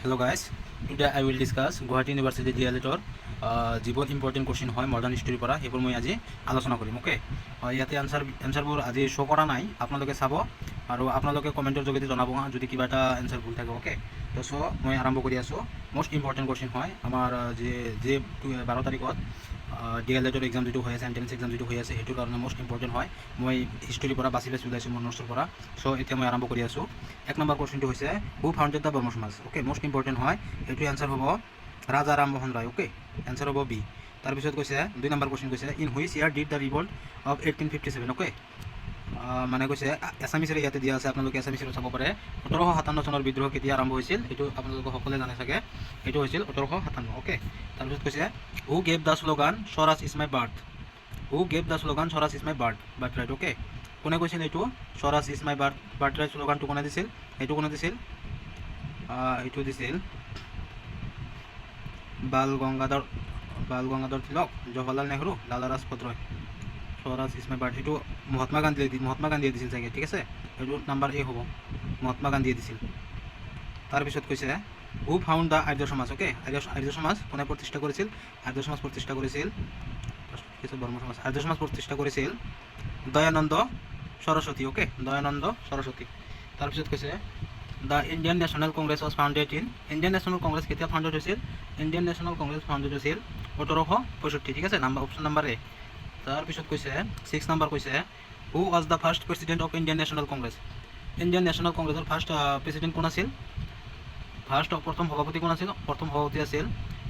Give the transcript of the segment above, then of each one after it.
Hello guys, today I will discuss Guwahati University DLEDৰ যিবোৰ important question হয় modern হিষ্ট্ৰীৰ পৰা সেইবোৰ মই আজি আলোচনা কৰিম। অ'কে, ইয়াতে এনচাৰবোৰ আজি শ্ব' কৰা নাই, আপোনালোকে চাব আৰু আপোনালোকে কমেণ্টৰ যোগেদি জনাব যদি কিবা এটা এনচাৰ ভুল থাকে। অ'কে, তো মই আৰম্ভ কৰি আছোঁ। মষ্ট ইম্পৰ্টেণ্ট কুৱেশ্যন হয় আমাৰ যে 12 তাৰিখত DLEDৰ এক্সাম যিটো হৈ আছে, এণ্ট্ৰেন্স এক্সাম যিটো হৈ আছে, সেইটোৰ কাৰণে মষ্ট ইম্পৰ্টেণ্ট হয়। মই হিষ্ট্ৰীৰ পৰা বাছি ওলাইছোঁ মোৰ নোটছৰ পৰা। এতিয়া মই আৰম্ভ কৰি আছোঁ। 1 নম্বৰ কুৱেশ্যনটো হৈছে হু ফাউণ্ডেড দ্য ব্ৰহ্ম সমাজ। অ'কে, মষ্ট ইম্পৰ্টেণ্ট হয়, এইটো এনচাৰ হ'ব ৰাজা ৰামমোহন ৰায়। অ'কে, এনচাৰ হ'ব বি। তাৰপিছত কৈছে 2 নম্বৰ কুৱেশ্যন কৈছে in which year did the revolt of 1857। Okay, মানে কৈছে এছামিছৰে ইয়াতে দিয়া আছে, আপোনালোকে এছামিছৰে চাব পাৰে। 1857 চনৰ বিদ্ৰোহ কেতিয়া আৰম্ভ হৈছিল, এইটো আপোনালোকে সকলোৱে জানে চাগে, এইটো হৈছিল 1857। অ'কে, তাৰপিছত কৈছে who gave the slogan Swaraj is my birth. Who gave the slogan Swaraj is my birth right. Okay, কোনে কৈছিল এইটো Swaraj is my birth right শ্লোগানটো কোনে দিছিল? এইটো কোনে দিছিল? এইটো দিছিল বাল গংগাধৰ তিলক, জৱাহৰলাল নেহৰু, লালা ৰাজপথ ৰয়। স্বৰাজ ইজ মাই বাৰ্থ এইটো মহাত্মা গান্ধীয়ে দিছিল চাগে, ঠিক আছে। এইটো নাম্বাৰ এ হ'ব, মহাত্মা গান্ধীয়ে দিছিল। তাৰপিছত কৈছে হু ফাউণ্ড দ্য আৰ্য সমাজ। অ'কে, আৰ্য সমাজ কোনে প্ৰতিষ্ঠা কৰিছিল? আৰ্য সমাজ প্ৰতিষ্ঠা কৰিছিল দয়ানন্দ সৰস্বতী। অ'কে, দয়ানন্দ সৰস্বতী। তাৰপিছত কৈছে the Indian national Congress was founded in. Indian national Congress কেতিয়া ফাউণ্ডেড হৈছিল? ইণ্ডিয়ান নেশ্যনেল কংগ্ৰেছ ফাউণ্ডেড হৈছিল 1865, ঠিক আছে, অপশ্যন নাম্বাৰ এ। তাৰপিছত কৈছে 6 নম্বৰ কৈছে who was the first president of Indian national Congress. Indian national কংগ্ৰেছৰ ফাৰ্ষ্ট প্ৰেচিডেণ্ট কোন আছিল? প্ৰথম সভাপতি কোন আছিল? প্ৰথম সভাপতি আছিল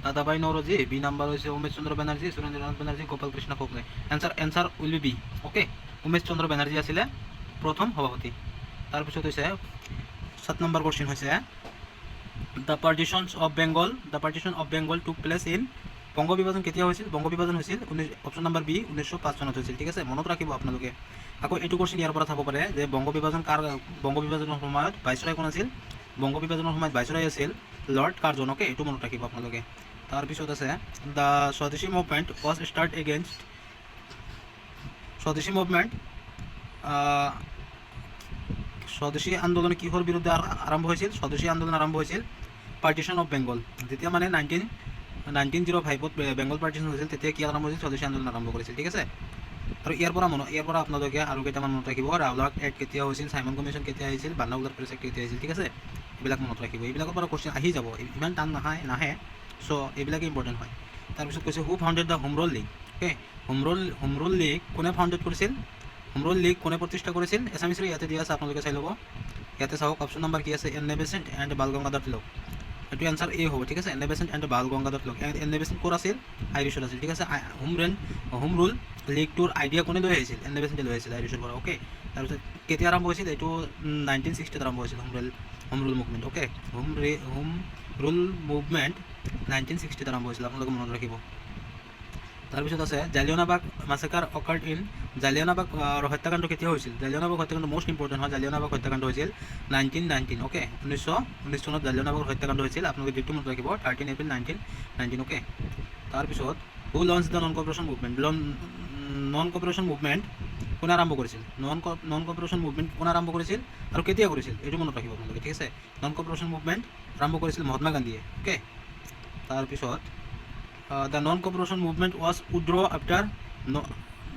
দাদাভাই নৌৰোজী। বি নাম্বাৰ হৈছে Umesh Chandra Banerjee, Surendranath Banerjee, Gopal Krishna Gokhale. Answer will be. Okay, Umesh Chandra Banerjee আছিলে প্ৰথম সভাপতি। তাৰপিছত হৈছে 7 নম্বৰ কুৱেশ্যন হৈছে the partition of Bengal took place in. Banga বিভাজন কেতিয়া হৈছিল? বংগ বিভাজন হৈছিল অপশ্যন নাম্বাৰ বি 1905 চনত হৈছিল, ঠিক আছে, মনত ৰাখিব আপোনালোকে। আকৌ এইটো কুৱেশ্যন ইয়াৰ পৰা চাব পাৰে যে বংগ বিভাজনৰ সময়ত ভাইচৰয় কোন আছিল? বংগ বিভাজনৰ সময়ত ভাইচৰয় আছিল লৰ্ড কাৰ্জন। অ'কে, এইটো মনত ৰাখিব আপোনালোকে। তাৰপিছত আছে দ্য স্বদেশী মুভমেণ্ট ৱাজ ষ্টাৰ্ট এগেইনষ্ট। স্বদেশী আন্দোলন কিহৰ বিৰুদ্ধে আৰম্ভ হৈছিল? স্বদেশী আন্দোলন আৰম্ভ হৈছিল পাৰ্টিশ্যন অফ বেংগল। যেতিয়া মানে 1905ত বেংগল পাৰ্টিশ্যন হৈছিল, তেতিয়া কি আৰম্ভ হৈছিল? স্বদেশী আন্দোলন আৰম্ভ কৰিছিল, ঠিক আছে। আৰু ইয়াৰ পৰা আপোনালোকে আৰু কেইটামান মনত ৰাখিব। ৰাওলাট এক্ট কেতিয়া হৈছিল? চাইমন কমিশ্যন কেতিয়া আহিছিল? বাৰ্নাকুলাৰ প্ৰেছ এক্ট কেতিয়া আহিছিল, ঠিক আছে। এইবিলাক মনত ৰাখিব, এইবিলাকৰ পৰা কুৱেশ্যন আহি যাব, ইমান টান নাহে। এইবিলাকে ইম্পৰ্টেণ্ট হয়। তাৰপিছত কৈছে who founded the home rule league. Okay, home rule league কোনে ফাউণ্ডেড কৰিছিল? হোম ৰুল লীগ কোনে প্ৰতিষ্ঠা কৰিছিল? এছামিছৰে ইয়াতে দিয়া আছে, আপোনালোকে চাই ল'ব। ইয়াতে চাওক অপশ্যন নাম্বাৰ কি আছে, Annie Besant and Bal Gangadhar Tilak. এইটো এনচাৰ এ হ'ব, ঠিক আছে, Annie Besant and Bal Gangadhar Tilak. Annie Besant ক'ৰ আছিল? আইৰিছত আছিল, ঠিক আছে। হোম ৰুল লীগটোৰ আইডিয়া কোনে লৈ আহিছিল? এন এ বেচেণ্টে লৈ আহিছিল আইৰিছৰ পৰা। অ'কে, তাৰপিছত কেতিয়া আৰম্ভ হৈছিল? এইটো 1960ত আৰম্ভ হৈছিল home rule movement. Okay, home rule movement 1960ত আৰম্ভ হৈছিল, আপোনালোকে মনত ৰাখিব। তাৰপিছত আছে Jallianwala Bagh massacre occurred in. Jallianwala Bagh হত্যাকাণ্ড কেতিয়া হৈছিল? জালিয়ানাবাগ হত্যাকাণ্ড মষ্ট ইম্পৰ্টেণ্ট হয়। জালিয়ানাবাগ হত্যাকাণ্ড হৈছিল 1919। অ'কে, 1919 চনত জালিয়ানাবাগ হত্যাকাণ্ড হৈছিল, আপোনালোকে ডেটটো মনত ৰাখিব, 13 এপ্ৰিল 1919। অ'কে, তাৰপিছত who launch the non cooperation movement কোনে আৰম্ভ কৰিছিল? নন কপাৰেশ্যন মুভমেণ্ট কোনে আৰম্ভ কৰিছিল আৰু কেতিয়া কৰিছিল? এইটো মনত ৰাখিব আপোনালোকে, ঠিক আছে। নন কপাৰেশ্যন মুভমেণ্ট আৰম্ভ কৰিছিল মহাত্মা গান্ধীয়ে। অ'কে, তাৰপিছত the non cooperation movement was withdraw after.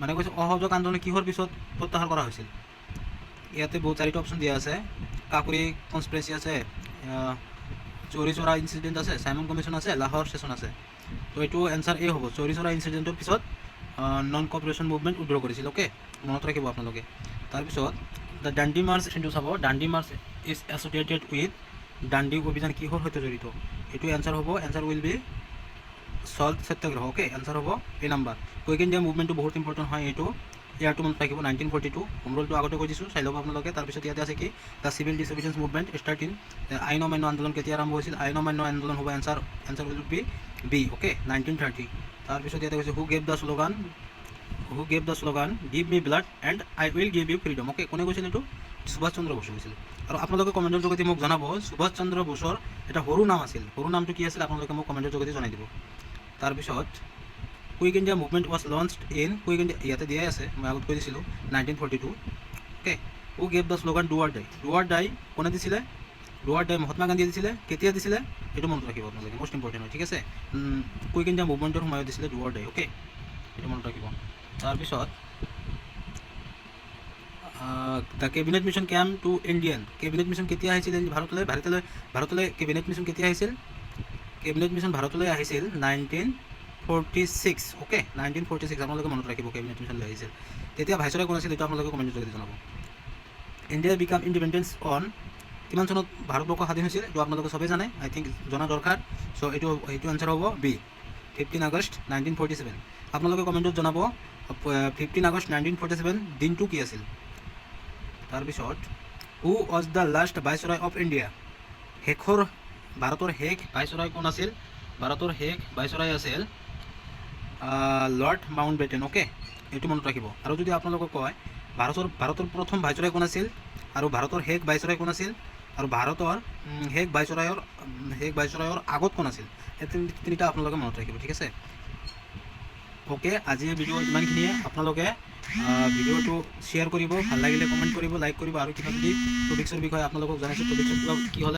মানে কৈছে অসহযোগ আন্দোলন কিহৰ পিছত প্ৰত্যাহাৰ কৰা হৈছিল? ইয়াতে বহুত 4টা অপশ্যন দিয়া আছে। কাকুৰি কনস্পিৰেচি আছে, চৌৰি চৌৰা ইনচিডেণ্ট আছে, চাইমন কমিশ্যন আছে, লাহোৰ ছেছন আছে। তো এইটো এনচাৰ এ হ'ব, চৌৰি চৌৰা ইনচিডেণ্টৰ পিছত নন কপাৰেশ্যন মুভমেণ্ট উইথড্ৰ কৰিছিল। অ'কে, মনত ৰাখিব আপোনালোকে। তাৰপিছত দ্য ডাণ্ডি মাৰ্চ কিন্তু চাব, Dandi March is associated with. Dandi অভিযান কিহৰ সৈতে জড়িত? এইটো এনচাৰ হ'ব, answer will B salt satyagraha. Okay, answer হ'ব এ নাম্বাৰ। কুইক ইণ্ডিয়া মুভমেণ্টটো বহুত ইম্পৰ্টেণ্ট হয়, এইটো ইয়াৰটো মনত ৰাখিব, 1942। হোম ৰুলটো আগতে কৈ দিছোঁ, চাই ল'ব আপোনালোকে। তাৰপিছত ইয়াতে আছে কি the civil disobedience movement start in. আইন অমান্য আন্দোলন কেতিয়া আৰম্ভ হৈছিল? আইন অমান্য আন্দোলন হ'ব answer will be B. Okay, 1930। তাৰপিছত ইয়াতে কৈছে who gave the slogan give me blood and I will give you freedom. Okay, কোনে কৈছিল? এইটো সুভাষ চন্দ্ৰ বসু কৈছিল। আৰু আপোনালোকে কমেণ্টৰ যোগেদি মোক জনাব সুভাষ চন্দ্ৰ বসুৰ এটা সৰু নাম আছিল, সৰু নামটো কি আছিল আপোনালোকে মোক কমেণ্টৰ যোগেদি জনাই দিব। তাৰপিছত quit India movement was launched in. Quit India ইয়াতে দিয়াই আছে, মই আগত কৈ দিছিলোঁ 1942। Okay, who gave the slogan do or die. Do or die কোনে দিছিলে? ডুৱাৰ ডে মহাত্মা গান্ধীয়ে দিছিলে, কেতিয়া দিছিলে সেইটো মনত ৰাখিব আপোনালোকে, মষ্ট ইম্পৰ্টেণ্ট হয়, ঠিক আছে। কুইক ইণ্ডিয়া মুভমেণ্টৰ সময়ত দিছিলে ডুৱাৰ ডে, অ'কে, সেইটো মনত ৰাখিব। তাৰপিছত the cabinet mission came to Indian, cabinet mission কেতিয়া আহিছিল ভাৰতলৈ কেবিনেট মিছন কেতিয়া আহিছিল? কেবিনেট মিছন ভাৰতলৈ আহিছিল 1946, অ'কে, 1946 আপোনালোকে মনত ৰাখিব কেবিনেট মিছনলৈ আহিছিল। তেতিয়া ভাইচৰয় কোন আছিল এইটো আপোনালোকে কমেণ্টৰ যোগেদি জনাব। ইণ্ডিয়া বিকাম ইণ্ডিপেণ্ডেঞ্চ অন, কিমান চনত ভাৰতবৰ্ষ স্বাধীন হৈছিল এইটো আপোনালোকে চবেই জানে, আই থিংক জনা দৰকাৰ। চ' এইটো আনচাৰ হ'ব বি, 15 আগষ্ট 1947। আপোনালোকে কমেণ্টত জনাব 15 আগষ্ট 1947 দিনটো কি আছিল। তাৰপিছত who was the last viceroy of India, ভাৰতৰ শেষ ভাইচৰয় কোন আছিল? ভাৰতৰ শেষ ভাইচৰয় আছিল লৰ্ড মাউণ্ট বেটেন, অ'কে, এইটো মনত ৰাখিব। আৰু যদি আপোনালোকক কয় ভাৰতৰ প্ৰথম ভাইচৰয় কোন আছিল আৰু ভাৰতৰ শেষ ভাইচৰয় কোন আছিল আৰু ভাৰতৰ শেষ ভাইচৰয়ৰ আগত কোন আছিল, এই তিনিটা আপোনালোকে মনত ৰাখিব, ঠিক আছে। অ'কে, আজিৰ ভিডিঅ' ইমানখিনিয়ে। আপোনালোকে ভিডিঅ'টো শ্বেয়াৰ কৰিব, ভাল লাগিলে কমেণ্ট কৰিব, লাইক কৰিব, আৰু কিবা যদি টপিক্সৰ বিষয়ে আপোনালোকক জনাইছোঁ, টপিক্সৰ কিবা কি হ'লে